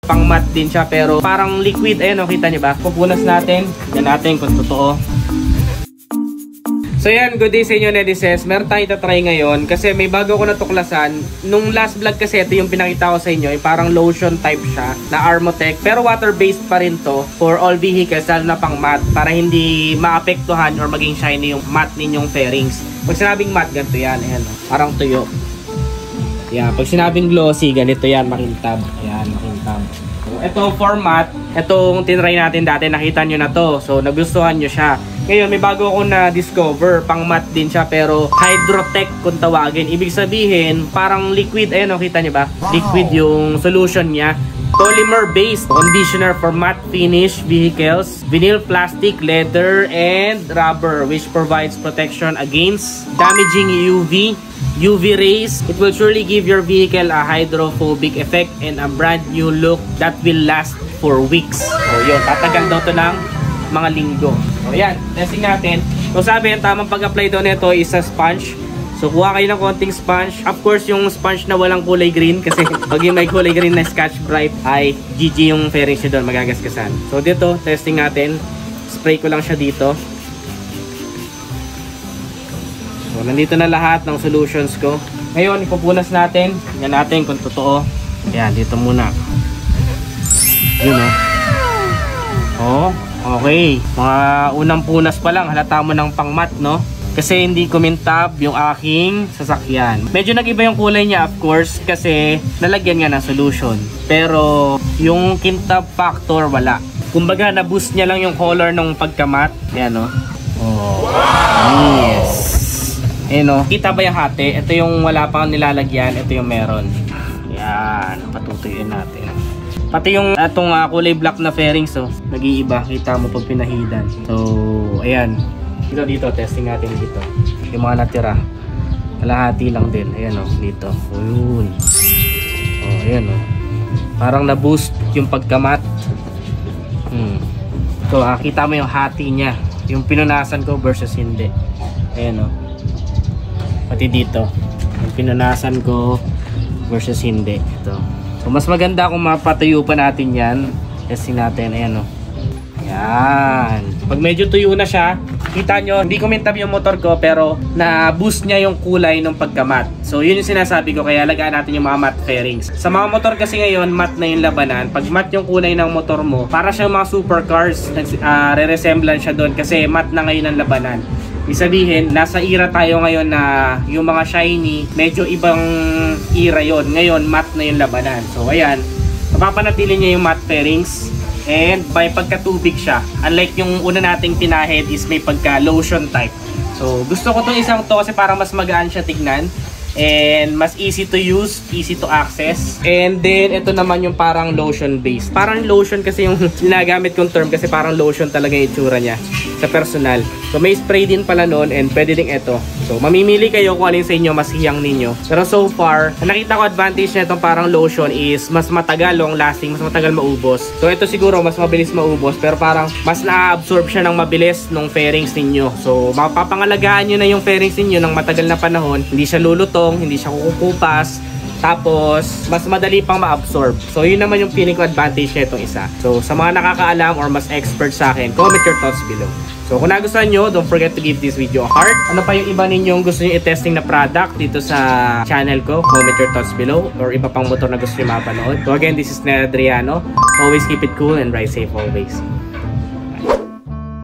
Pang matte din siya pero parang liquid. Ayan o, kita nyo ba? Pupunas natin. Yan natin kung totoo. So yan, good day sa inyo netizens. Meron tayong itatry ngayon kasi may bago ko natuklasan. Nung last vlog kasi ito yung pinakita ko sa inyo, yung parang lotion type siya na Armotech, pero water based pa rin to for all vehicles, lalo na pang matte, para hindi maapektuhan or maging shiny yung matte ninyong fairings. Pag sinabing matte, ganito yan. Ayan, parang tuyo. Yan, pag sinabing glossy, ganito yan, makintab. Ayan, makintab. So, ito for matte, itong tinry natin dati, nakita nyo na to. So nagustuhan nyo siya. Ngayon, may bago ako na-discover. Pang matte din siya, pero Hydrotech kung tawagin. Ibig sabihin, parang liquid. Ayan, o, kita nyo ba? Liquid yung solution niya. Polymer-based conditioner for matte finish vehicles. Vinyl plastic, leather, and rubber, which provides protection against damaging UV rays. It will surely give your vehicle a hydrophobic effect and a brand new look that will last for weeks. So, yun. Tatagal daw to ng mga linggo. So yan, testing natin. So sabi, ang tamang pag-apply daw nito is sa sponge. So kuha kayo ng konting sponge. Of course, yung sponge na walang kulay green, kasi pag yung may kulay green na Scotch Brite ay GG yung fairings nyo doon, magagaskasan. So dito, testing natin. Spray ko lang siya dito. So nandito na lahat ng solutions ko. Ngayon, ipupunas natin. Tingnan natin kung totoo. Ayan, dito muna. Yun o. Oh, okay. Mga unang punas pa lang, halata mo ng pang matte, no? Kasi hindi kumintab yung aking sasakyan. Medyo nag-iba yung kulay niya, of course, kasi nalagyan nga ng solution. Pero yung kintab factor, wala. Kumbaga, na-boost niya lang yung color ng pagka-matte. Ayan, no? Oh. Yes. Ayan, no? Kita ba yung hati? Ito yung wala pang nilalagyan. Ito yung meron. Ayan. Patutuyuin natin. Pati yung atong kulay black na fairings, so nag-iiba, kita mo pag pinahidan. So ayan, dito testing natin dito yung mga natira, kalahati lang din. Ayan o, dito. Ayun. Oh, ayan o, parang na-boost yung pagka-matte. So kita mo yung hati niya, yung pinunasan ko versus hindi. Ayan o, pati dito yung pinunasan ko versus hindi. Ito. So, mas maganda kung mapatuyo pa natin yan. Testing natin. Ayan o. Ayan. Pag medyo tuyo na siya, kita nyo, hindi kumintab yung motor ko, pero na-boost niya yung kulay ng pagka-matte. So, yun yung sinasabi ko. Kaya lagaan natin yung mga matte fairings. Sa mga motor kasi ngayon, matte na yung labanan. Pag matte yung kulay ng motor mo, para siyang mga supercars, re-resemblan siya doon kasi matte na ngayon ang labanan. Ibig sabihin, nasa era tayo ngayon na yung mga shiny, medyo ibang era yon. Ngayon, matte na yung labanan. So, ayan, mapapanatili niya yung matte fairings. And by pagkatubig siya, unlike yung una nating pinahid is may pagka-lotion type. So, gusto ko itong isang to kasi parang mas magaan siya tignan. And mas easy to use, easy to access. And then, ito naman yung parang lotion based. Parang lotion kasi yung ginagamit kong term kasi parang lotion talaga yung itsura niya sa personal. So, may spray din pala nun and pwede din ito. So, mamimili kayo kung alin sa inyo mas hiyang ninyo. Pero so far, nakita ko advantage na itong parang lotion is mas matagal, long lasting, mas matagal maubos. So, ito siguro mas mabilis maubos pero parang mas na-absorb siya ng mabilis ng fairings ninyo. So, mapapangalagaan nyo na yung fairings ninyo ng matagal na panahon. Hindi siya lulutong, hindi siya kukupas. Tapos, mas madali pang ma-absorb. So, yun naman yung feeling ko advantage na itong isa. So, sa mga nakakaalam or mas expert sa akin, comment your thoughts below. So, kung nagustuhan nyo, don't forget to give this video a heart. Ano pa yung iba ninyong gusto nyo i-testing na product dito sa channel ko? Comment your thoughts below. Or iba pang motor na gusto nyo mapanood. So, again, this is Ned Adriano. Always keep it cool and ride safe always.